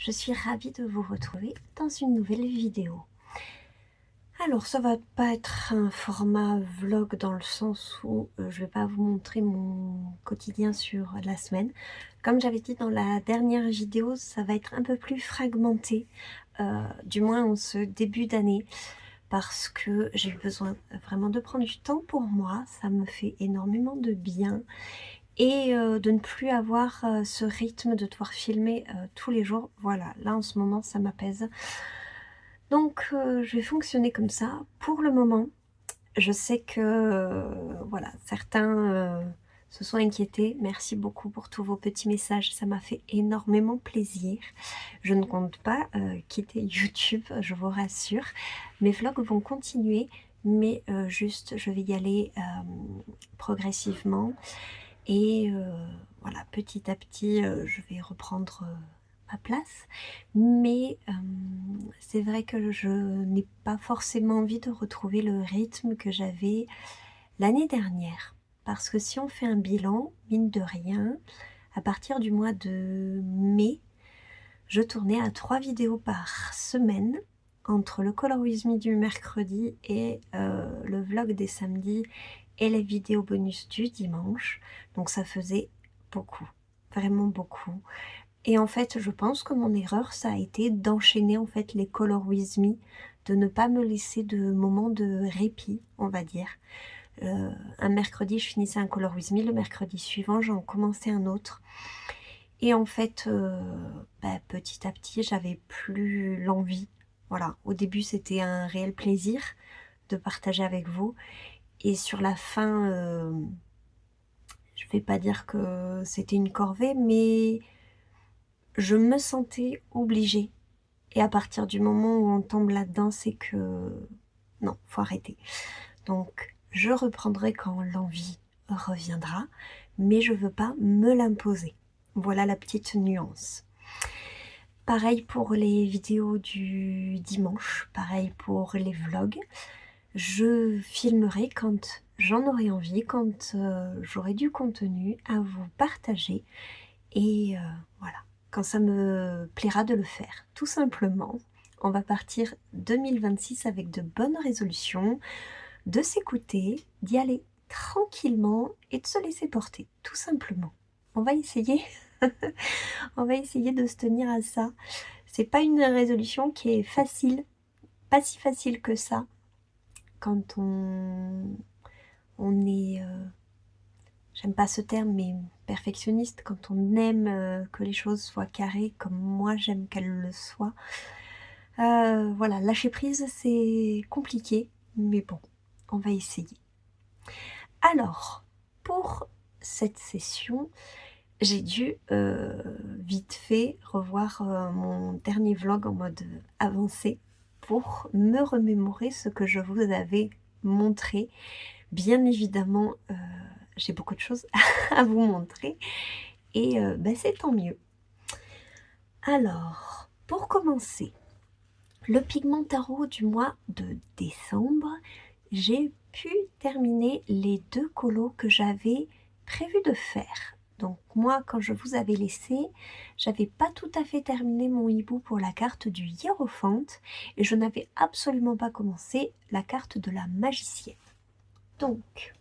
je suis ravie de vous retrouver dans une nouvelle vidéo. Alors ça va pas être un format vlog dans le sens où je vais pas vous montrer mon quotidien sur la semaine. Comme j'avais dit dans la dernière vidéo, ça va être un peu plus fragmenté, du moins en ce début d'année, parce que j'ai eu besoin vraiment de prendre du temps pour moi. Ça me fait énormément de bien. Et de ne plus avoir ce rythme de devoir filmer tous les jours. Voilà, là en ce moment ça m'apaise. Donc je vais fonctionner comme ça pour le moment. Je sais que voilà, certains se sont inquiétés. Merci beaucoup pour tous vos petits messages, ça m'a fait énormément plaisir. Je ne compte pas quitter YouTube, je vous rassure. Mes vlogs vont continuer, mais juste je vais y aller progressivement. Et voilà, petit à petit, je vais reprendre ma place. Mais c'est vrai que je n'ai pas forcément envie de retrouver le rythme que j'avais l'année dernière. Parce que si on fait un bilan, mine de rien, à partir du mois de mai, je tournais à 3 vidéos par semaine, entre le Color With Me du mercredi et le vlog des samedis et les vidéos bonus du dimanche. Donc ça faisait beaucoup, vraiment beaucoup. Et en fait, je pense que mon erreur, ça a été d'enchaîner en fait les Color With Me, de ne pas me laisser de moments de répit, on va dire. Un mercredi, je finissais un Color With Me, le mercredi suivant, j'en commençais un autre. Et en fait, petit à petit, j'avais plus l'envie. Voilà, au début, c'était un réel plaisir de partager avec vous. Et sur la fin, je vais pas dire que c'était une corvée, mais je me sentais obligée. Et à partir du moment où on tombe là-dedans, c'est que non, faut arrêter. Donc, je reprendrai quand l'envie reviendra, mais je veux pas me l'imposer. Voilà la petite nuance. Pareil pour les vidéos du dimanche, pareil pour les vlogs. Je filmerai quand j'en aurai envie, quand j'aurai du contenu à vous partager. Et voilà, quand ça me plaira de le faire, tout simplement. On va partir 2026 avec de bonnes résolutions, de s'écouter, d'y aller tranquillement et de se laisser porter, tout simplement. On va essayer. On va essayer de se tenir à ça. C'est pas une résolution qui est facile, pas si facile que ça, quand on est, j'aime pas ce terme, mais perfectionniste, quand on aime que les choses soient carrées comme moi j'aime qu'elles le soient. Voilà, lâcher prise c'est compliqué, mais bon, on va essayer. Alors, pour cette session, j'ai dû vite fait revoir mon dernier vlog en mode avancé pour me remémorer ce que je vous avais montré. Bien évidemment, j'ai beaucoup de choses à vous montrer et c'est tant mieux. Alors, pour commencer, le pigment tarot du mois de décembre, j'ai pu terminer les 2 colos que j'avais prévu de faire. Donc moi, quand je vous avais laissé, j'avais pas tout à fait terminé mon hibou pour la carte du hiérophante et je n'avais absolument pas commencé la carte de la magicienne. Donc,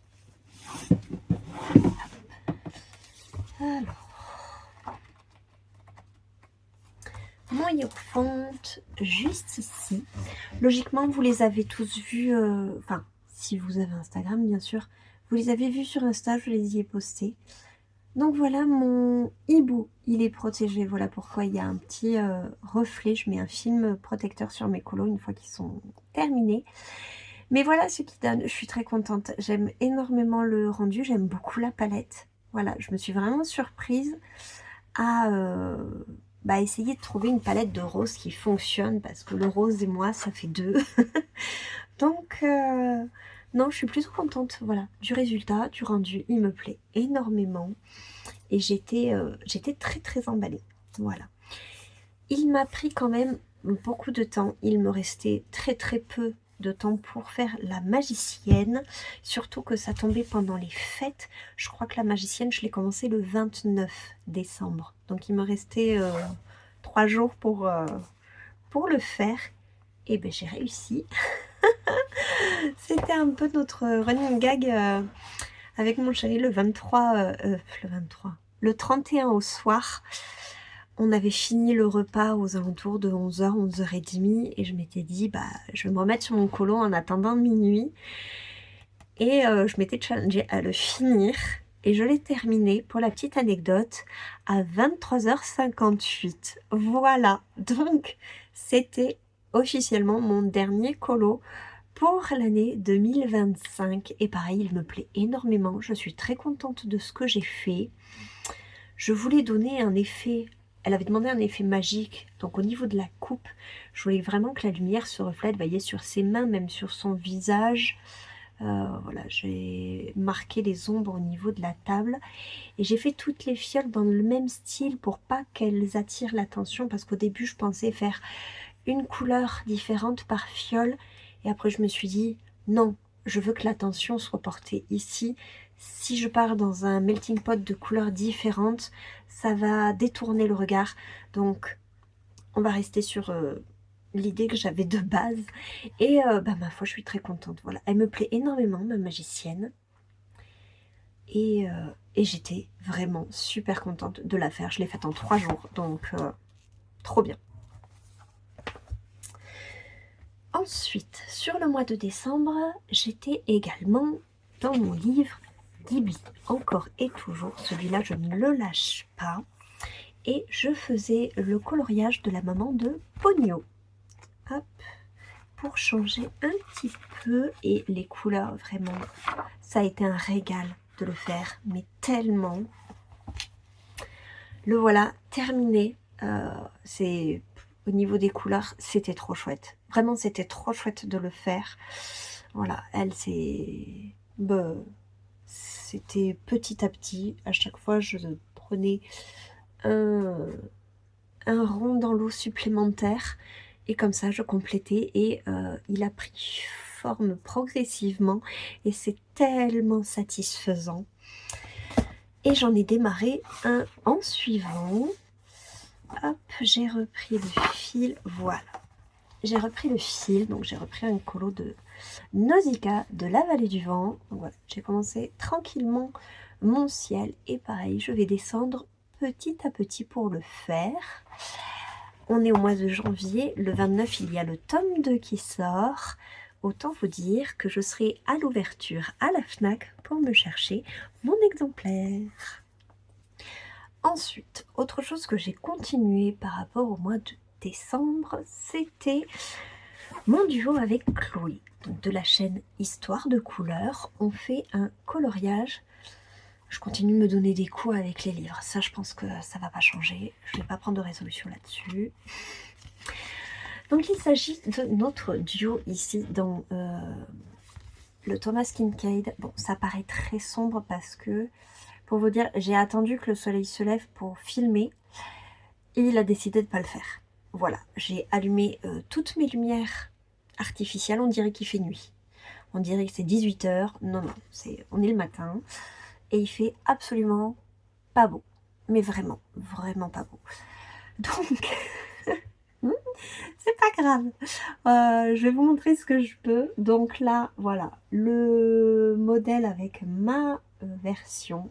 alors, mon hiérophante, juste ici. Logiquement, vous les avez tous vus, enfin, si vous avez Instagram, bien sûr, vous les avez vus sur Insta, je les y ai postés. Donc voilà, mon hibou, il est protégé. Voilà pourquoi il y a un petit reflet. Je mets un film protecteur sur mes colos une fois qu'ils sont terminés. Mais voilà ce qui donne. Je suis très contente. J'aime énormément le rendu. J'aime beaucoup la palette. Voilà, je me suis vraiment surprise à essayer de trouver une palette de rose qui fonctionne. Parce que le rose et moi, ça fait deux. Donc, non, je suis plutôt contente, voilà, du résultat, du rendu. Il me plaît énormément. Et j'étais très très emballée, voilà. Il m'a pris quand même beaucoup de temps. Il me restait très très peu de temps pour faire la magicienne. Surtout que ça tombait pendant les fêtes. Je crois que la magicienne, je l'ai commencé le 29 décembre. Donc il me restait 3 jours pour le faire. Et ben j'ai réussi. C'était un peu notre running gag avec mon chéri le 23, le 31 au soir. On avait fini le repas aux alentours de 11h, 11h30 et je m'étais dit, bah, je vais me remettre sur mon colo en attendant minuit. Et je m'étais challengée à le finir et je l'ai terminé, pour la petite anecdote, à 23h58. Voilà, donc c'était officiellement mon dernier colo pour l'année 2025. Et pareil, il me plaît énormément, je suis très contente de ce que j'ai fait. Je voulais donner un effet, elle avait demandé un effet magique, donc au niveau de la coupe, je voulais vraiment que la lumière se reflète, vous voyez, sur ses mains, même sur son visage. Voilà, j'ai marqué les ombres au niveau de la table et j'ai fait toutes les fioles dans le même style pour pas qu'elles attirent l'attention, parce qu'au début je pensais faire une couleur différente par fiole et après je me suis dit non, je veux que l'attention soit portée ici. Si je pars dans un melting pot de couleurs différentes, ça va détourner le regard, donc on va rester sur l'idée que j'avais de base. Et bah, ma foi, je suis très contente. Voilà, elle me plaît énormément, ma magicienne. Et j'étais vraiment super contente de la faire. Je l'ai faite en 3 jours, donc trop bien. Ensuite, sur le mois de décembre, j'étais également dans mon livre Ghibli, encore et toujours. Celui-là, je ne le lâche pas. Et je faisais le coloriage de la maman de Ponyo. Hop, pour changer un petit peu, et les couleurs, vraiment, ça a été un régal de le faire, mais tellement. Le voilà terminé. C'est au niveau des couleurs, c'était trop chouette. Vraiment, c'était trop chouette de le faire. Voilà, elle, c'était petit à petit. À chaque fois, je prenais un rond dans l'eau supplémentaire et comme ça, je complétais et il a pris forme progressivement et c'est tellement satisfaisant. Et j'en ai démarré un en suivant. Hop, j'ai repris le fil, voilà. J'ai repris le fil, donc j'ai repris un colo de Nausicaa de la Vallée du Vent. Donc voilà, j'ai commencé tranquillement mon ciel et pareil, je vais descendre petit à petit pour le faire. On est au mois de janvier, le 29, il y a le tome 2 qui sort. Autant vous dire que je serai à l'ouverture à la FNAC pour me chercher mon exemplaire. Ensuite, autre chose que j'ai continué par rapport au mois de décembre, c'était mon duo avec Chloé. Donc de la chaîne Histoire de couleurs, on fait un coloriage. Je continue de me donner des coups avec les livres. Ça, je pense que ça va pas changer. Je vais pas prendre de résolution là-dessus. Donc il s'agit de notre duo ici dans le Thomas Kincaid. Bon, ça paraît très sombre parce que, pour vous dire, j'ai attendu que le soleil se lève pour filmer et il a décidé de ne pas le faire. Voilà, j'ai allumé toutes mes lumières artificielles, on dirait qu'il fait nuit. On dirait que c'est 18h, non, on est le matin et il fait absolument pas beau. Mais vraiment, vraiment pas beau. Donc, c'est pas grave. Je vais vous montrer ce que je peux. Donc là, voilà, le modèle avec ma version.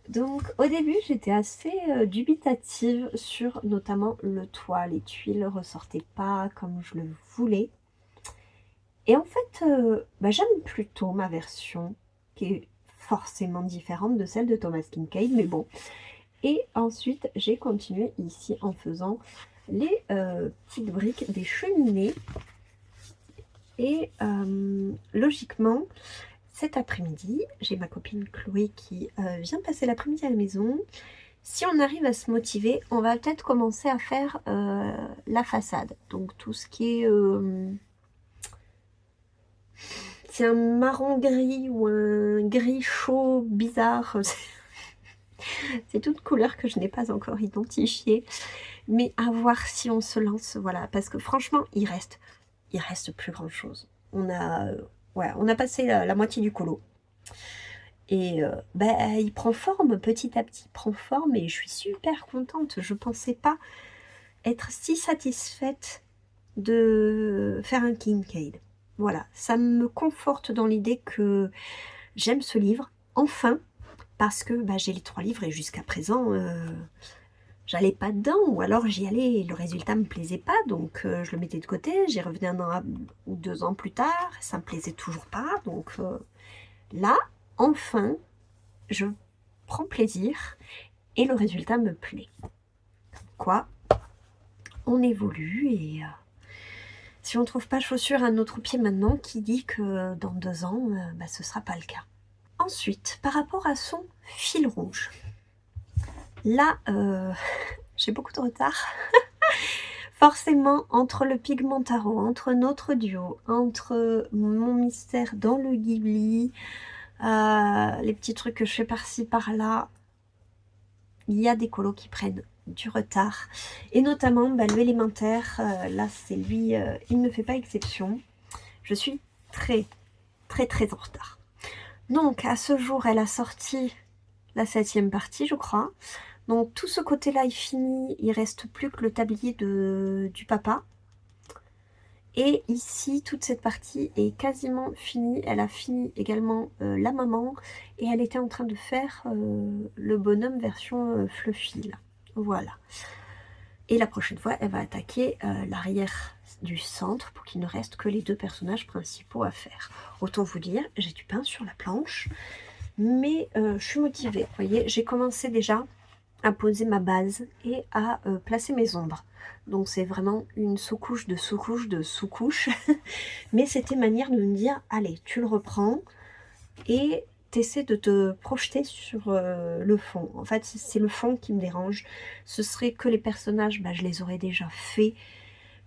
Donc au début j'étais assez dubitative sur notamment le toit, les tuiles ressortaient pas comme je le voulais. Et en fait j'aime plutôt ma version qui est forcément différente de celle de Thomas Kincaid, mais bon. Et ensuite j'ai continué ici en faisant les petites briques des cheminées. Et logiquement, cet après-midi, j'ai ma copine Chloé qui vient passer l'après-midi à la maison. Si on arrive à se motiver, on va peut-être commencer à faire la façade. Donc tout ce qui est... c'est un marron gris ou un gris chaud bizarre. C'est toute couleur que je n'ai pas encore identifiée. Mais à voir si on se lance, voilà. Parce que franchement, il reste plus grand chose. On a passé la moitié du colo. Et il prend forme petit à petit, il prend forme et je suis super contente. Je pensais pas être si satisfaite de faire un Kincaid. Voilà, ça me conforte dans l'idée que j'aime ce livre, enfin, parce que bah, j'ai les 3 livres et jusqu'à présent, j'allais pas dedans, ou alors j'y allais et le résultat me plaisait pas, donc je le mettais de côté, j'y revenais 1 an ou 2 ans plus tard, ça me plaisait toujours pas, donc là, enfin, je prends plaisir et le résultat me plaît. Quoi, on évolue et si on ne trouve pas chaussure à notre pied maintenant, qui dit que dans 2 ans, bah, ce ne sera pas le cas. Ensuite, par rapport à son fil rouge, là, j'ai beaucoup de retard. Forcément, entre le Pigmentaro, entre notre duo, entre mon mystère dans le Ghibli, les petits trucs que je fais par-ci par-là, il y a des colos qui prennent du retard. Et notamment, bah, le élémentaire, là, c'est lui, il ne fait pas exception. Je suis très en retard. Donc, à ce jour, elle a sorti la 7e partie, je crois. Donc, tout ce côté-là est fini. Il reste plus que le tablier du papa. Et ici, toute cette partie est quasiment finie. Elle a fini également la maman. Et elle était en train de faire le bonhomme version fluffy, là. Voilà. Et la prochaine fois, elle va attaquer l'arrière du centre pour qu'il ne reste que les 2 personnages principaux à faire. Autant vous dire, j'ai du pain sur la planche. Mais je suis motivée. Vous voyez, j'ai commencé déjà à poser ma base et à placer mes ombres. Donc c'est vraiment une sous-couche de sous-couche de sous-couche. Mais c'était manière de me dire, allez, tu le reprends et t'essaies de te projeter sur le fond. En fait, c'est le fond qui me dérange. Ce serait que les personnages, bah, je les aurais déjà faits.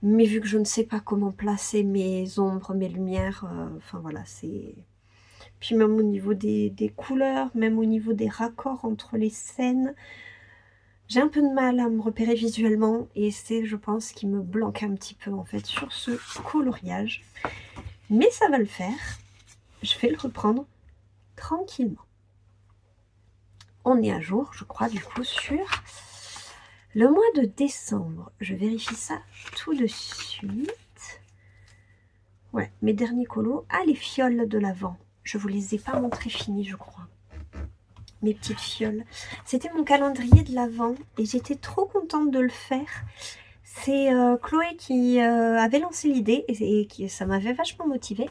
Mais vu que je ne sais pas comment placer mes ombres, mes lumières, enfin voilà, c'est... Puis même au niveau des couleurs, même au niveau des raccords entre les scènes, j'ai un peu de mal à me repérer visuellement et c'est, je pense, ce qui me bloque un petit peu en fait sur ce coloriage. Mais ça va le faire. Je vais le reprendre tranquillement. On est à jour, je crois, du coup, sur le mois de décembre. Je vérifie ça tout de suite. Ouais, mes derniers colos. Ah, les fioles de l'avant. Je vous les ai pas montrées finies, je crois. Mes petites fioles. C'était mon calendrier de l'Avent et j'étais trop contente de le faire. C'est Chloé qui avait lancé l'idée et qui, ça m'avait vachement motivée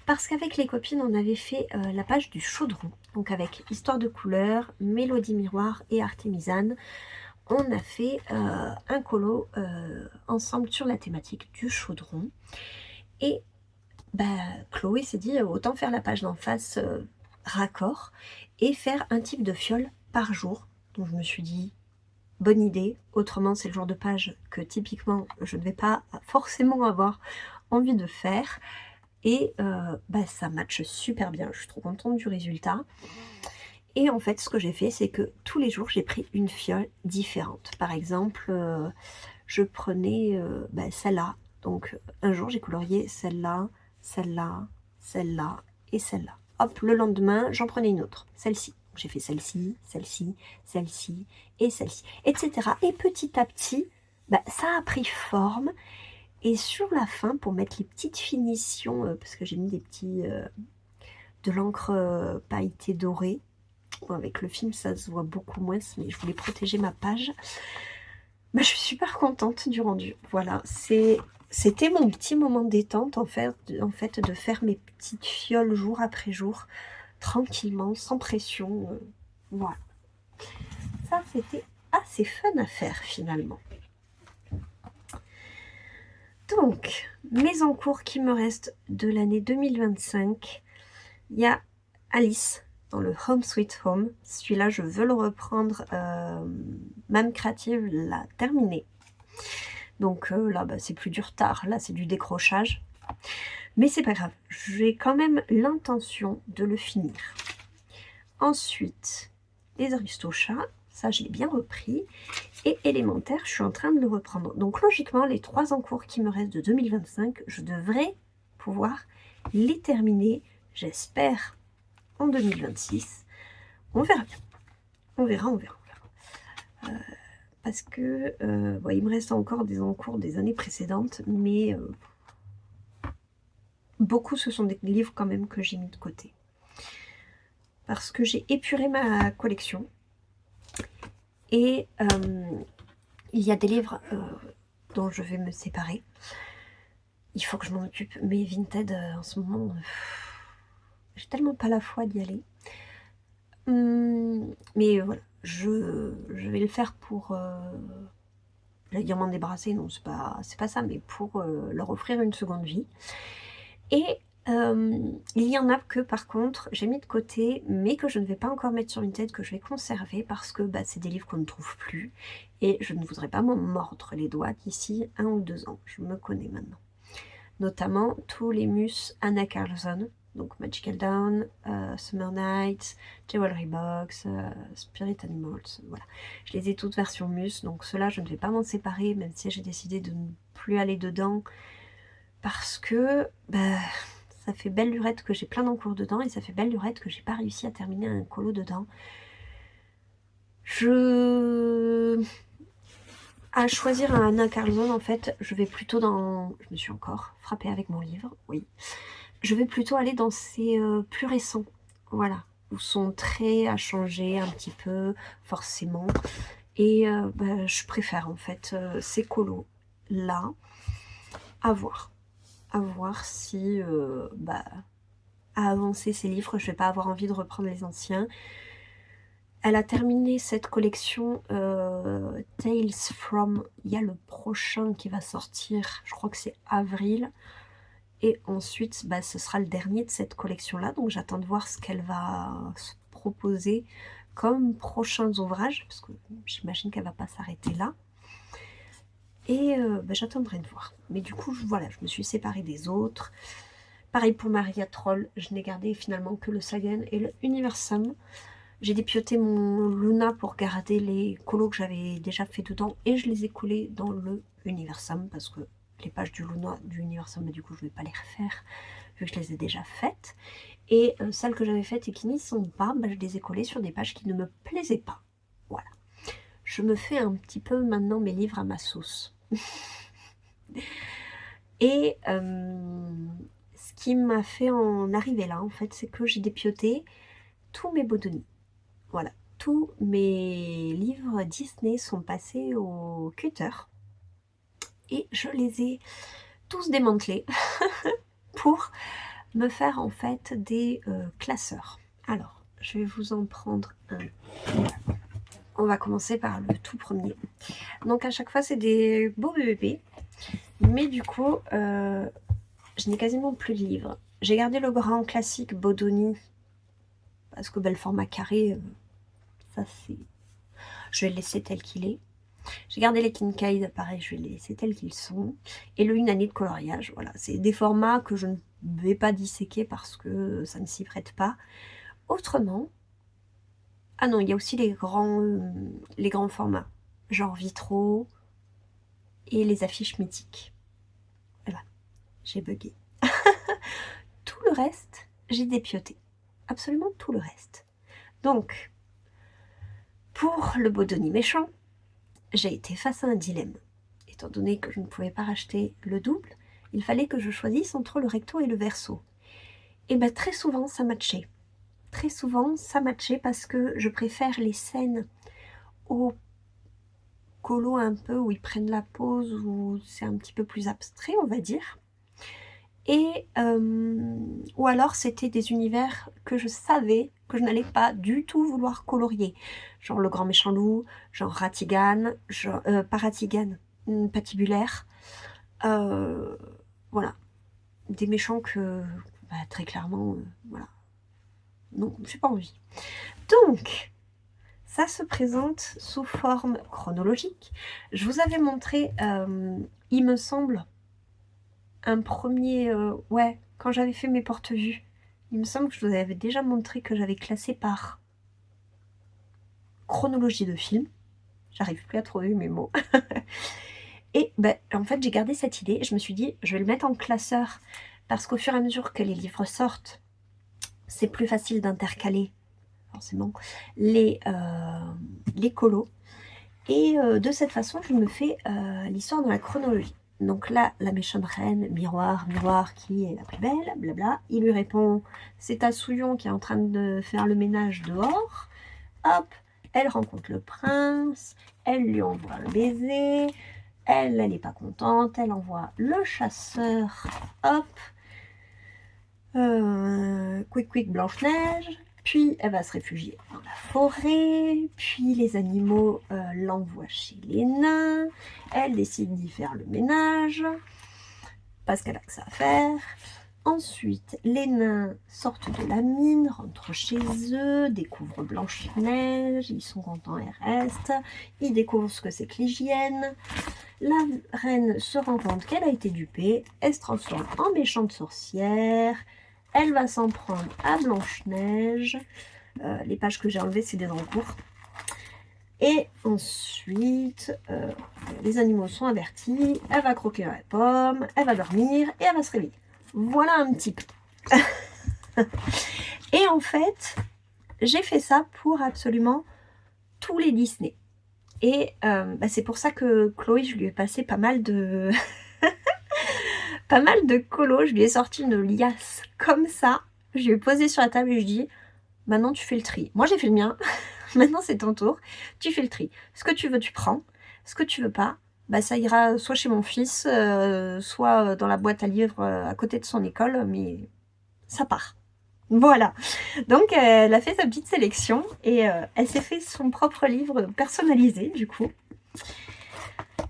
parce qu'avec les copines, on avait fait la page du chaudron. Donc avec Histoire de couleurs, Mélodie miroir et Artémisane, on a fait un colo ensemble sur la thématique du chaudron. Et bah, Chloé s'est dit autant faire la page d'en face raccord et faire un type de fiole par jour. Donc je me suis dit, bonne idée, autrement c'est le genre de page que typiquement je ne vais pas forcément avoir envie de faire. Et bah, ça matche super bien, je suis trop contente du résultat. Et en fait ce que j'ai fait c'est que tous les jours j'ai pris une fiole différente. Par exemple je prenais bah, celle-là. Donc un jour j'ai colorié celle-là, celle-là, celle-là et celle-là. Hop, le lendemain, j'en prenais une autre, celle-ci. J'ai fait celle-ci, celle-ci, celle-ci et celle-ci, etc. Et petit à petit, bah, ça a pris forme. Et sur la fin, pour mettre les petites finitions, parce que j'ai mis des petits... de l'encre pailletée dorée. Bon, avec le film, ça se voit beaucoup moins, mais je voulais protéger ma page. Bah, je suis super contente du rendu. Voilà, c'était mon petit moment de détente en fait, de faire mes petites fioles jour après jour, tranquillement, sans pression. Voilà. Ça, c'était assez fun à faire finalement. Donc, mes encours qui me restent de l'année 2025, il y a Alice dans le Home Sweet Home. Celui-là, je veux le reprendre. Mam Creative l'a terminé. Donc là, bah, c'est plus du retard. Là, c'est du décrochage. Mais c'est pas grave. J'ai quand même l'intention de le finir. Ensuite, les Aristochats. Ça, je l'ai bien repris. Et élémentaire, je suis en train de le reprendre. Donc logiquement, les 3 encours qui me restent de 2025, je devrais pouvoir les terminer. J'espère en 2026. On verra bien. On verra. parce que bon, il me reste encore des encours des années précédentes, mais beaucoup ce sont des livres quand même que j'ai mis de côté. Parce que j'ai épuré ma collection et il y a des livres dont je vais me séparer. Il faut que je m'en occupe, mais Vinted en ce moment, j'ai tellement pas la foi d'y aller. Mais voilà, je vais le faire pour... j'allais dire m'en débarrasser, non, c'est pas ça, mais pour leur offrir une seconde vie. Et il y en a que par contre j'ai mis de côté, mais que je ne vais pas encore mettre sur Vinted, que je vais conserver parce que bah, c'est des livres qu'on ne trouve plus et je ne voudrais pas m'en mordre les doigts d'ici 1 ou 2 ans. Je me connais maintenant. Notamment tous les mus Anna Carlson, donc Magical Dawn, Summer Nights, Jewelry Box, Spirit Animals, voilà. Je les ai toutes version mus, donc ceux-là je ne vais pas m'en séparer, même si j'ai décidé de ne plus aller dedans parce que bah, ça fait belle lurette que j'ai plein d'encours dedans et ça fait belle lurette que j'ai pas réussi à terminer un colo dedans. À choisir un Anna Carlson, en fait, je vais plutôt dans... Je me suis encore frappée avec mon livre, oui. Je vais plutôt aller dans ces plus récents, voilà, où son trait a changé un petit peu, forcément. Et bah, je préfère, en fait, ces colos-là, à voir. À voir si, bah, à avancer ces livres, je vais pas avoir envie de reprendre les anciens. Elle a terminé cette collection Tales From. Il y a le prochain qui va sortir, je crois que c'est avril. Et ensuite, bah, ce sera le dernier de cette collection-là. Donc j'attends de voir ce qu'elle va se proposer comme prochains ouvrages, parce que j'imagine qu'elle va pas s'arrêter là. Et bah, j'attendrai de voir. Mais du coup, voilà, je me suis séparée des autres. Pareil pour Maria Troll, je n'ai gardé finalement que le Sagan et le Universum. J'ai dépioté mon Luna pour garder les colos que j'avais déjà fait dedans et je les ai collés dans le Universum parce que les pages du Luna, du Universum, du coup je ne vais pas les refaire vu que je les ai déjà faites. Et celles que j'avais faites et qui n'y sont pas, bah, je les ai collées sur des pages qui ne me plaisaient pas. Voilà. Je me fais un petit peu maintenant mes livres à ma sauce. Et ce qui m'a fait en arriver là, en fait, c'est que j'ai dépioté tous mes Bodoni. Voilà, tous mes livres Disney sont passés au cutter et je les ai tous démantelés pour me faire en fait des classeurs. Alors, je vais vous en prendre un. On va commencer par le tout premier. Donc à chaque fois, c'est des beaux bébés, mais du coup, je n'ai quasiment plus de livres. J'ai gardé le grand classique Bodoni parce que le format carré, ça c'est... Je vais le laisser tel qu'il est. J'ai gardé les Kincaid, pareil, je vais les laisser tels qu'ils sont. Et le Une année de coloriage, voilà. C'est des formats que je ne vais pas disséquer parce que ça ne s'y prête pas. Autrement, ah non, il y a aussi les grands formats, genre vitraux et les affiches mythiques. Voilà, j'ai bugué. Tout le reste, j'ai dépioté. Absolument tout le reste. Donc, pour le Bodoni méchant, j'ai été face à un dilemme. Étant donné que je ne pouvais pas racheter le double, il fallait que je choisisse entre le recto et le verso. Et bien très souvent ça matchait. Très souvent ça matchait parce que je préfère les scènes au colo un peu où ils prennent la pose, où c'est un petit peu plus abstrait on va dire. Et ou alors c'était des univers que je savais que je n'allais pas du tout vouloir colorier. Genre le grand méchant loup, genre Ratigan, genre, pas Ratigan, Patibulaire. Voilà, des méchants que bah, très clairement voilà, non, j'ai pas envie. Donc ça se présente sous forme chronologique. Je vous avais montré il me semble un premier ouais, quand j'avais fait mes porte-vues, il me semble que je vous avais déjà montré que j'avais classé par chronologie de film. J'arrive plus à trouver mes mots. Et ben, en fait, j'ai gardé cette idée. Je me suis dit, je vais le mettre en classeur parce qu'au fur et à mesure que les livres sortent, c'est plus facile d'intercaler, forcément, les colos. Et de cette façon, je me fais l'histoire dans la chronologie. Donc là, la méchante reine, miroir, miroir, qui est la plus belle, blabla. Il lui répond, c'est ta Souillon qui est en train de faire le ménage dehors. Hop, elle rencontre le prince, elle lui envoie un baiser, elle n'est pas contente, elle envoie le chasseur, hop, quick Blanche-Neige, puis elle va se réfugier dans la forêt, puis les animaux l'envoient chez les nains, elle décide d'y faire le ménage, parce qu'elle a que ça à faire. Ensuite, les nains sortent de la mine, rentrent chez eux, découvrent Blanche-Neige, ils sont contents, elles restent, ils découvrent ce que c'est que l'hygiène. La reine se rend compte qu'elle a été dupée, elle se transforme en méchante sorcière, elle va s'en prendre à Blanche-Neige. Les pages que j'ai enlevées, c'est des en cours. Et ensuite, les animaux sont avertis, elle va croquer dans la pomme, elle va dormir et elle va se réveiller. Voilà un petit peu. Et en fait, j'ai fait ça pour absolument tous les Disney. Et c'est pour ça que Chloé, je lui ai passé pas mal de pas mal de colos. Je lui ai sorti une liasse comme ça. Je lui ai posé sur la table et je lui ai dit, maintenant tu fais le tri. Moi j'ai fait le mien. Maintenant c'est ton tour. Tu fais le tri. Ce que tu veux, tu prends. Ce que tu veux pas, ça ira soit chez mon fils, soit dans la boîte à livres à côté de son école, mais ça part. Voilà. Donc elle a fait sa petite sélection et elle s'est fait son propre livre personnalisé du coup.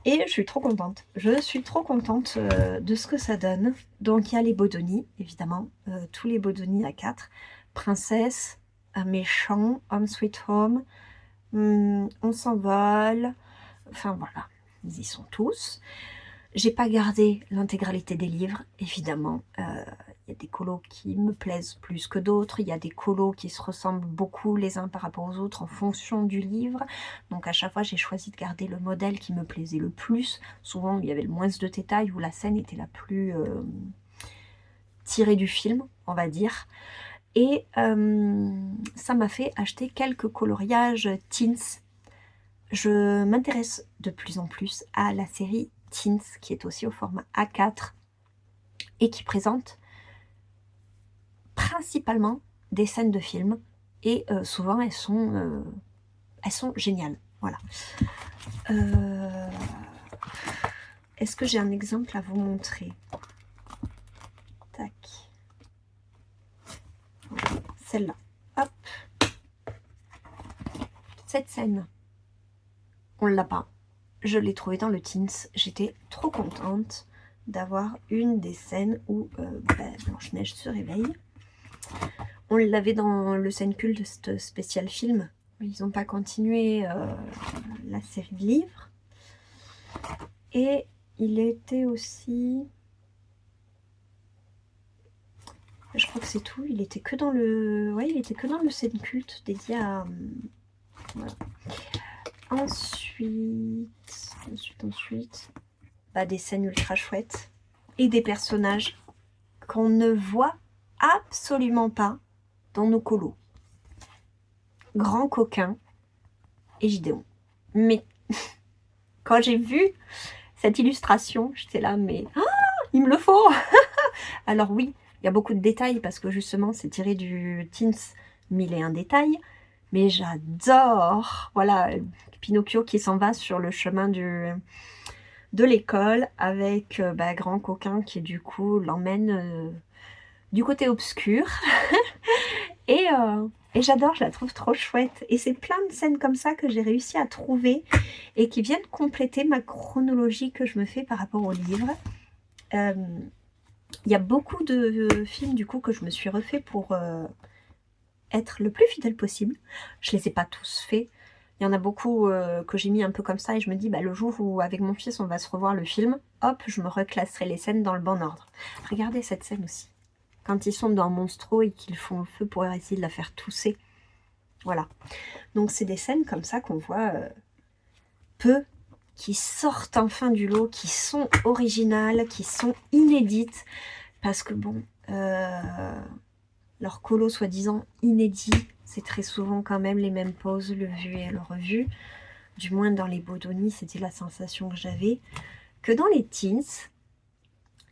Et je suis trop contente. Je suis trop contente de ce que ça donne. Donc il y a les Bodoni, évidemment. Tous les Bodoni à 4. Princesse, méchant, Home Sweet Home, on s'envole. Enfin voilà, ils y sont tous. J'ai pas gardé l'intégralité des livres, évidemment. Il y a des colos qui me plaisent plus que d'autres. Il y a des colos qui se ressemblent beaucoup les uns par rapport aux autres en fonction du livre. Donc à chaque fois, j'ai choisi de garder le modèle qui me plaisait le plus. Souvent, il y avait le moins de détails où la scène était la plus tirée du film, on va dire. Et ça m'a fait acheter quelques coloriages Teens. Je m'intéresse de plus en plus à la série Teens, qui est aussi au format A4 et qui présente principalement des scènes de films. Et souvent, elles sont géniales. Voilà. Est-ce que j'ai un exemple à vous montrer? Tac. Celle-là. Hop. Cette scène, on ne l'a pas. Je l'ai trouvée dans le Teens. J'étais trop contente d'avoir une des scènes où Blanche-Neige se réveille. On l'avait dans le scène culte spécial film. Ils n'ont pas continué la série de livres. Et il était aussi... Je crois que c'est tout. Il était que dans le... Ouais, il était que dans le scène culte dédié à... Voilà. Ensuite... des scènes ultra chouettes. Et des personnages qu'on ne voit absolument pas dans nos colos. Grand Coquin et Gideon. Mais quand j'ai vu cette illustration, j'étais là, mais il me le faut. Alors oui, il y a beaucoup de détails parce que justement c'est tiré du Teens 1001 détails, mais j'adore, voilà, Pinocchio qui s'en va sur le chemin de l'école avec Grand Coquin qui du coup l'emmène du côté obscur. Et j'adore, je la trouve trop chouette. Et c'est plein de scènes comme ça que j'ai réussi à trouver et qui viennent compléter ma chronologie que je me fais par rapport au livre. Il y a beaucoup de films du coup que je me suis refait pour être le plus fidèle possible. Je les ai pas tous faits. Il y en a beaucoup que j'ai mis un peu comme ça et je me dis le jour où avec mon fils on va se revoir le film, hop, je me reclasserai les scènes dans le bon ordre. Regardez cette scène aussi. Quand ils sont dans Monstro et qu'ils font le feu pour essayer de la faire tousser. Voilà. Donc c'est des scènes comme ça qu'on voit peu, qui sortent enfin du lot, qui sont originales, qui sont inédites. Parce que bon, leur colo soi-disant inédit, c'est très souvent quand même les mêmes poses, le vu et le revu. du moins dans les Bodoni, c'était la sensation que j'avais, que dans les teens,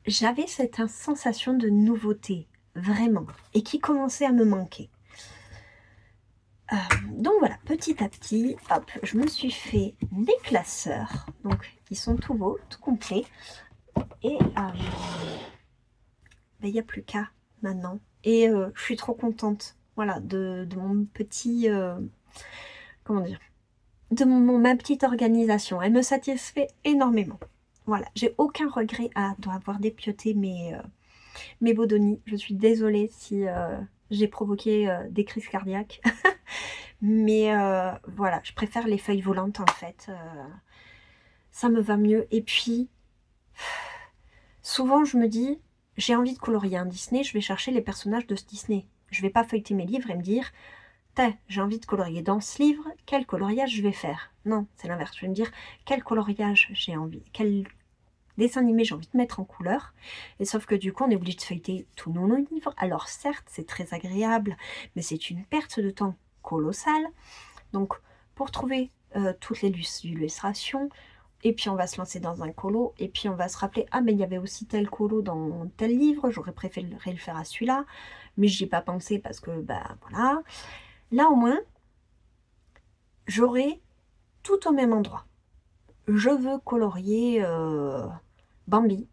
j'avais cette sensation de nouveauté, vraiment, et qui commençait à me manquer. Donc voilà, petit à petit, hop, je me suis fait des classeurs, donc ils sont tout beaux, tout complets, et il n'y a plus qu'à maintenant. Et je suis trop contente, voilà, de mon petit, comment dire, ma petite organisation. Elle me satisfait énormément. Voilà, j'ai aucun regret à avoir dépioté mes Bodoni. Je suis désolée si j'ai provoqué des crises cardiaques. Mais voilà, je préfère les feuilles volantes en fait. Ça me va mieux. Et puis, souvent je me dis, j'ai envie de colorier un Disney, je vais chercher les personnages de ce Disney. Je vais pas feuilleter mes livres et me dire, j'ai envie de colorier dans ce livre, quel coloriage je vais faire? Non, c'est l'inverse. Je vais me dire, quel coloriage j'ai envie, quel dessin animé j'ai envie de mettre en couleur. Et sauf que du coup, on est obligé de feuilleter tous nos livres. Alors certes, c'est très agréable, mais c'est une perte de temps colossale. Donc, pour trouver toutes les illustrations, et puis on va se lancer dans un colo, et puis on va se rappeler, ah mais il y avait aussi tel colo dans tel livre, j'aurais préféré le faire à celui-là, mais j'y ai pas pensé parce que, bah voilà. Là au moins, j'aurai tout au même endroit. Je veux colorier Bambi,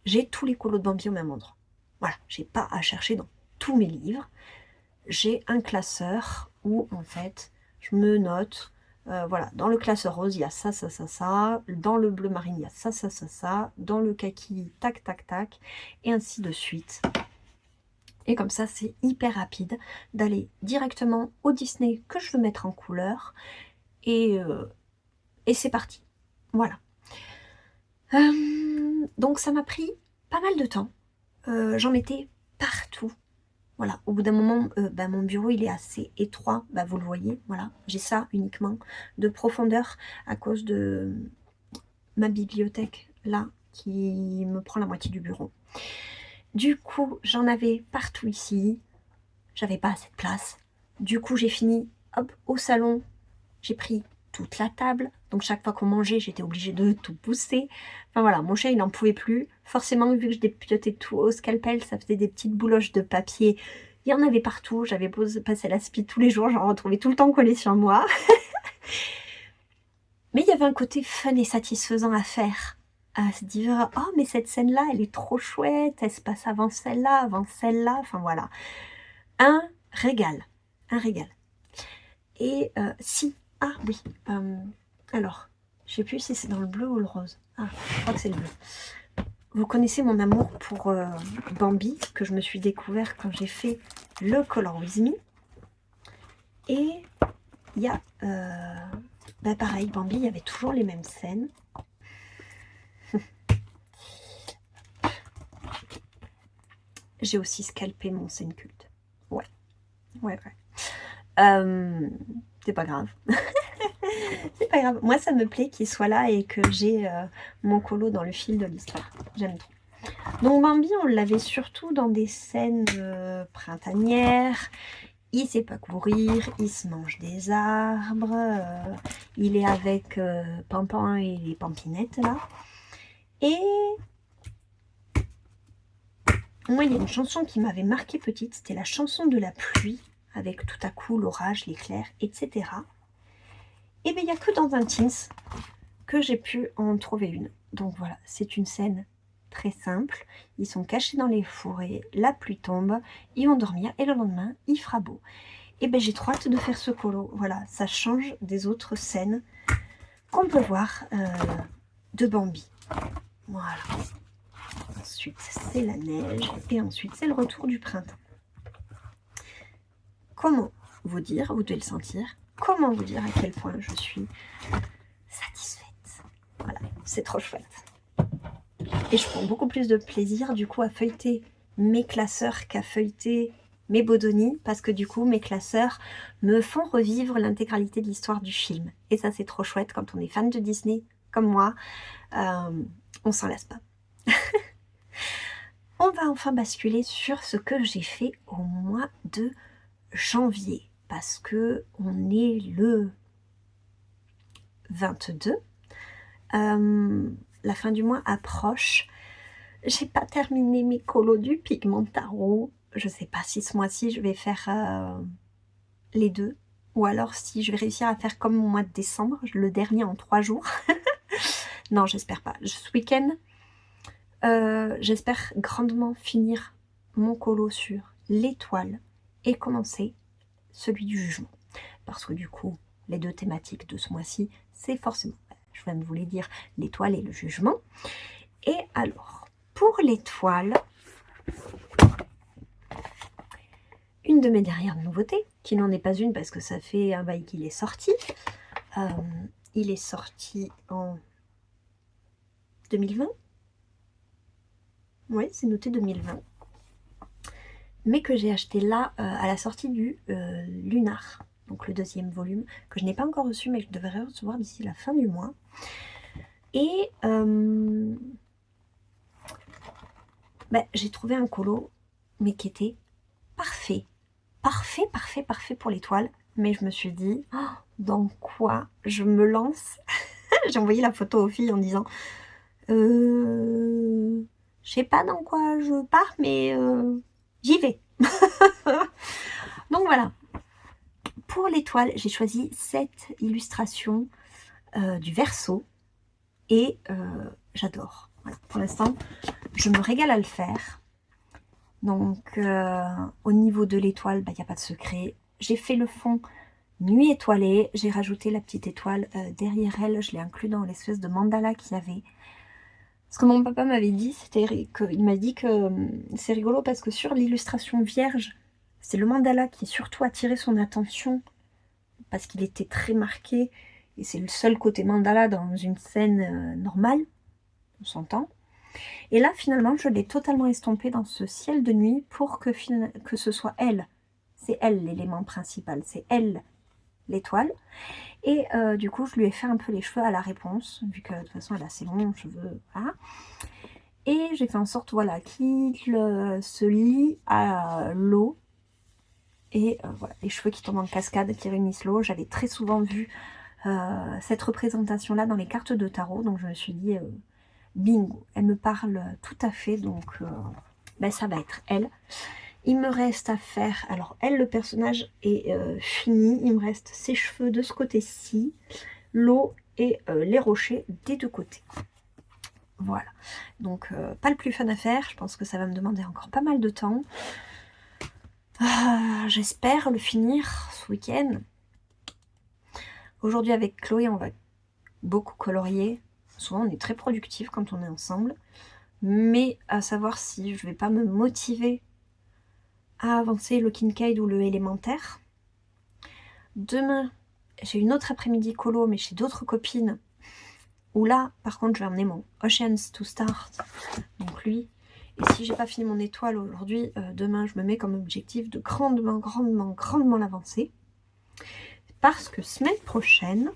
j'ai tous les colos de Bambi au même endroit. Voilà, j'ai pas à chercher dans tous mes livres. J'ai un classeur où en fait je me note, voilà, dans le classeur rose il y a ça, ça, ça, ça, dans le bleu marine il y a ça, ça, ça, ça, dans le kaki tac, tac, tac, et ainsi de suite. Et comme ça c'est hyper rapide d'aller directement au Disney que je veux mettre en couleur, et c'est parti. Voilà. Donc ça m'a pris pas mal de temps. J'en mettais partout. Voilà, au bout d'un moment, mon bureau il est assez étroit, vous le voyez, voilà, j'ai ça uniquement de profondeur à cause de ma bibliothèque là qui me prend la moitié du bureau. Du coup, j'en avais partout ici, j'avais pas assez de place. Du coup, j'ai fini, hop, au salon, j'ai pris toute la table, donc chaque fois qu'on mangeait, j'étais obligée de tout pousser. Enfin voilà, mon chat il n'en pouvait plus. Forcément, vu que je dépiotais tout au scalpel, ça faisait des petites bouloches de papier. Il y en avait partout, j'avais passé la speed tous les jours, j'en retrouvais tout le temps collé sur moi. Mais il y avait un côté fun et satisfaisant à faire. À se dire, oh mais cette scène-là, elle est trop chouette, elle se passe avant celle-là, enfin voilà. Un régal, un régal. Et si, ah oui, alors, je sais plus si c'est dans le bleu ou le rose. Ah, je crois que c'est le bleu. Vous connaissez mon amour pour Bambi, que je me suis découvert quand j'ai fait le Color With Me. Et il y a, pareil, Bambi, il y avait toujours les mêmes scènes. J'ai aussi scalpé mon scène culte. Ouais. C'est pas grave. C'est pas grave. Moi, ça me plaît qu'il soit là et que j'ai mon colo dans le fil de l'histoire. J'aime trop. Donc Bambi, on l'avait surtout dans des scènes printanières. Il sait pas courir, il se mange des arbres, il est avec Pampan et les pampinettes là. Et moi, il y a une chanson qui m'avait marquée petite, c'était la chanson de la pluie, avec tout à coup l'orage, l'éclair, etc. Et bien, il n'y a que dans un Teens que j'ai pu en trouver une. Donc voilà, c'est une scène très simple. Ils sont cachés dans les forêts, la pluie tombe, ils vont dormir et le lendemain, il fera beau. Et bien, j'ai trop hâte de faire ce colo. Voilà, ça change des autres scènes qu'on peut voir de Bambi. Voilà. Ensuite, c'est la neige et ensuite, c'est le retour du printemps. Comment vous dire, vous devez le sentir, comment vous dire à quel point je suis satisfaite. Voilà, c'est trop chouette. Et je prends beaucoup plus de plaisir du coup à feuilleter mes classeurs qu'à feuilleter mes Bodoni, parce que du coup mes classeurs me font revivre l'intégralité de l'histoire du film. Et ça c'est trop chouette quand on est fan de Disney comme moi, on s'en lasse pas. On va enfin basculer sur ce que j'ai fait au mois de janvier, parce que on est le 22. La fin du mois approche. J'ai pas terminé mes colos du Pigmentaro. Je sais pas si ce mois-ci je vais faire les deux, ou alors si je vais réussir à faire comme mon mois de décembre, le dernier en 3 jours. Non, j'espère pas. Ce week-end, j'espère grandement finir mon colo sur l'étoile et commencer celui du jugement. Parce que du coup, les deux thématiques de ce mois-ci, c'est forcément, je viens de vous les dire, l'étoile et le jugement. Et alors, pour l'étoile, une de mes dernières nouveautés, qui n'en est pas une parce que ça fait un bail qu'il est sorti. Il est sorti en 2020. Oui, c'est noté 2020. Mais que j'ai acheté là à la sortie du Lunar, donc le 2e volume, que je n'ai pas encore reçu, mais je devrais recevoir d'ici la fin du mois. Et j'ai trouvé un colo, mais qui était parfait. Parfait pour l'étoile. Mais je me suis dit, oh, dans quoi je me lance? J'ai envoyé la photo aux filles en disant, je sais pas dans quoi je pars, mais j'y vais. Donc voilà. Pour l'étoile, j'ai choisi cette illustration du Verseau. Et j'adore. Voilà. Pour l'instant, je me régale à le faire. Donc, au niveau de l'étoile, il n'y a pas de secret. J'ai fait le fond nuit étoilée. J'ai rajouté la petite étoile derrière elle. Je l'ai inclus dans l'espèce de mandala qu'il y avait. Ce que mon papa m'avait dit, il m'a dit que c'est rigolo parce que sur l'illustration vierge, c'est le mandala qui surtout attiré son attention parce qu'il était très marqué. Et c'est le seul côté mandala dans une scène normale. On s'entend. Et là, finalement, je l'ai totalement estompé dans ce ciel de nuit pour que ce soit elle. C'est elle l'élément principal, c'est elle l'étoile. Et du coup, je lui ai fait un peu les cheveux à la réponse, vu que de toute façon, elle a ses longs cheveux. Voilà. Et j'ai fait en sorte voilà, qu'il se lie à l'eau. Et voilà, les cheveux qui tombent en cascade, qui réunissent l'eau. J'avais très souvent vu cette représentation-là dans les cartes de tarot, donc je me suis dit... bingo, elle me parle tout à fait, donc ça va être elle. Il me reste à faire, alors elle, le personnage est fini, il me reste ses cheveux de ce côté-ci, l'eau et les rochers des deux côtés. Voilà, donc pas le plus fun à faire, je pense que ça va me demander encore pas mal de temps. J'espère le finir ce week-end. Aujourd'hui avec Chloé, on va beaucoup colorier. Souvent, on est très productif quand on est ensemble. Mais à savoir si je vais pas me motiver à avancer le Kincaid ou le élémentaire. Demain, j'ai une autre après-midi colo, mais chez d'autres copines. Où là, par contre, je vais emmener mon Oceans to Start. Donc lui. Et si j'ai pas fini mon étoile aujourd'hui, demain, je me mets comme objectif de grandement l'avancer. Parce que semaine prochaine...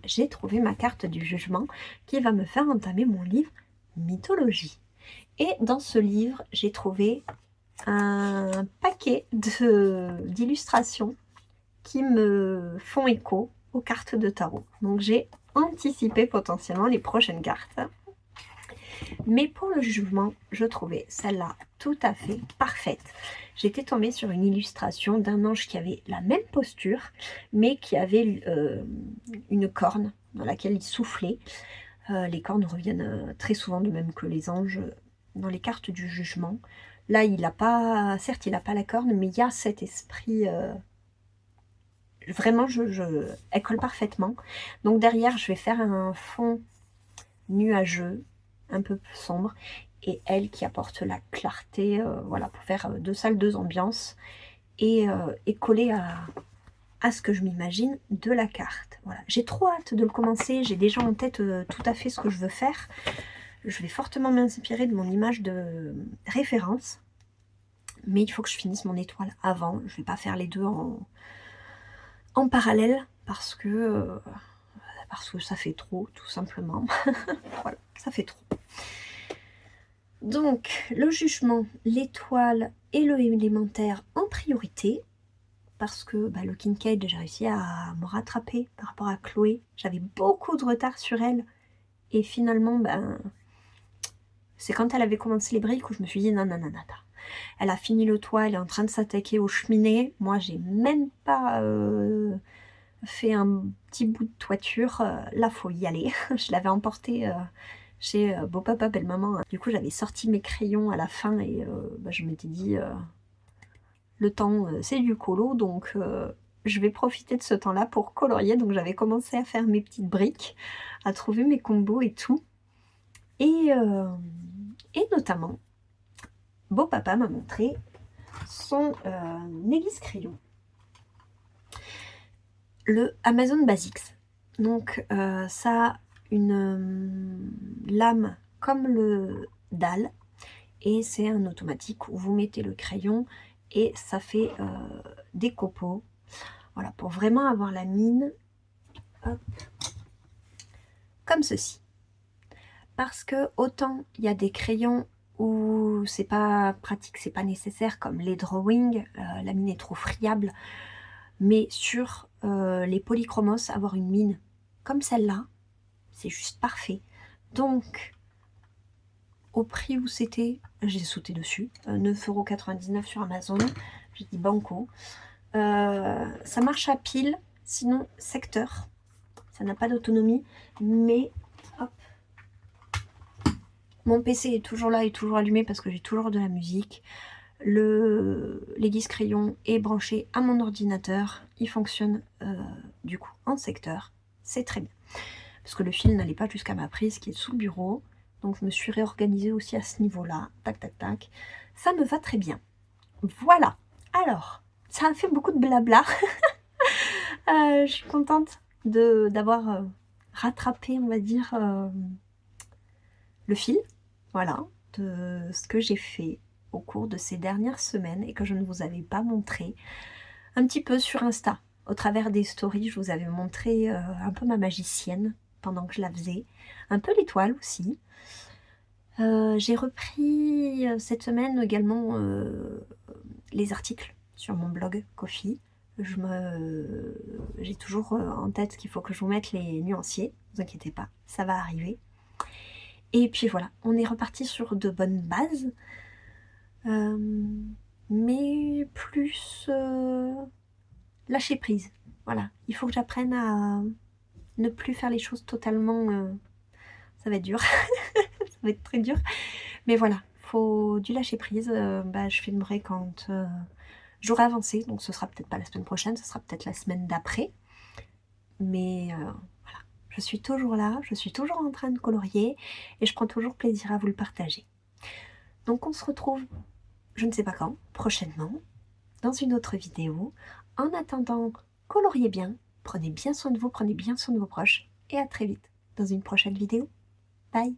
j'ai trouvé ma carte du jugement qui va me faire entamer mon livre Mythologie. Et dans ce livre, j'ai trouvé un paquet d'illustrations qui me font écho aux cartes de tarot. Donc j'ai anticipé potentiellement les prochaines cartes. Mais pour le jugement, je trouvais celle-là tout à fait parfaite. J'étais tombée sur une illustration d'un ange qui avait la même posture, mais qui avait une corne dans laquelle il soufflait. Les cornes reviennent très souvent, de même que les anges, dans les cartes du jugement. Là, il n'a pas, certes, il n'a pas la corne, mais il y a cet esprit... vraiment, elle colle parfaitement. Donc derrière, je vais faire un fond nuageux, un peu plus sombre, et elle qui apporte la clarté, voilà, pour faire 2 salles, 2 ambiances, et coller à ce que je m'imagine de la carte. Voilà. J'ai trop hâte de le commencer, j'ai déjà en tête tout à fait ce que je veux faire. Je vais fortement m'inspirer de mon image de référence, mais il faut que je finisse mon étoile avant. Je vais pas faire les deux en parallèle, parce que ça fait trop, tout simplement. Voilà, ça fait trop. Donc, le jugement, l'étoile et le élémentaire en priorité. parce que le Kincaid, j'ai réussi à me rattraper par rapport à Chloé. J'avais beaucoup de retard sur elle. Et finalement, c'est quand elle avait commencé les briques où je me suis dit non, non, non, non. Elle a fini le toit, elle est en train de s'attaquer aux cheminées. Moi, j'ai même pas fait un petit bout de toiture. Là, faut y aller. Je l'avais emporté chez beau papa, belle maman. Du coup, j'avais sorti mes crayons à la fin et je m'étais dit le temps, c'est du colo, donc je vais profiter de ce temps-là pour colorier. Donc, j'avais commencé à faire mes petites briques, à trouver mes combos et tout. Et notamment, beau papa m'a montré son aiguise crayon, le Amazon Basics. Donc ça a une lame comme le dalle et c'est un automatique où vous mettez le crayon et ça fait des copeaux. Voilà, pour vraiment avoir la mine, hop, comme ceci. Parce que autant il y a des crayons où c'est pas pratique, c'est pas nécessaire, comme les drawing, la mine est trop friable. Mais sur les polychromos, avoir une mine comme celle-là, c'est juste parfait. Donc, au prix où c'était, j'ai sauté dessus. 9,99 € sur Amazon. J'ai dit banco. Ça marche à pile, sinon secteur. Ça n'a pas d'autonomie, mais hop. Mon PC est toujours là et toujours allumé parce que j'ai toujours de la musique. L'aiguise crayon est branché à mon ordinateur. Il fonctionne du coup en secteur. C'est très bien. Parce que le fil n'allait pas jusqu'à ma prise qui est sous le bureau. Donc je me suis réorganisée aussi à ce niveau-là. Tac, tac, tac. Ça me va très bien. Voilà. Alors, ça a fait beaucoup de blabla. Je suis contente d'avoir rattrapé, on va dire, le fil. Voilà. De ce que j'ai fait au cours de ces dernières semaines et que je ne vous avais pas montré. Un petit peu sur Insta. Au travers des stories, je vous avais montré un peu ma magicienne pendant que je la faisais. Un peu l'étoile aussi. J'ai repris cette semaine également les articles sur mon blog Ko-fi. J'ai toujours en tête qu'il faut que je vous mette les nuanciers. Ne vous inquiétez pas, ça va arriver. Et puis voilà, on est reparti sur de bonnes bases. Mais plus lâcher prise. Voilà, il faut que j'apprenne à ne plus faire les choses totalement... ça va être dur, ça va être très dur. Mais voilà, faut du lâcher prise. Je filmerai quand j'aurai avancé, donc ce sera peut-être pas la semaine prochaine, ce sera peut-être la semaine d'après. Mais voilà, je suis toujours là, je suis toujours en train de colorier et je prends toujours plaisir à vous le partager. Donc on se retrouve, je ne sais pas quand, prochainement, dans une autre vidéo. En attendant, coloriez bien, prenez bien soin de vous, prenez bien soin de vos proches et à très vite dans une prochaine vidéo. Bye!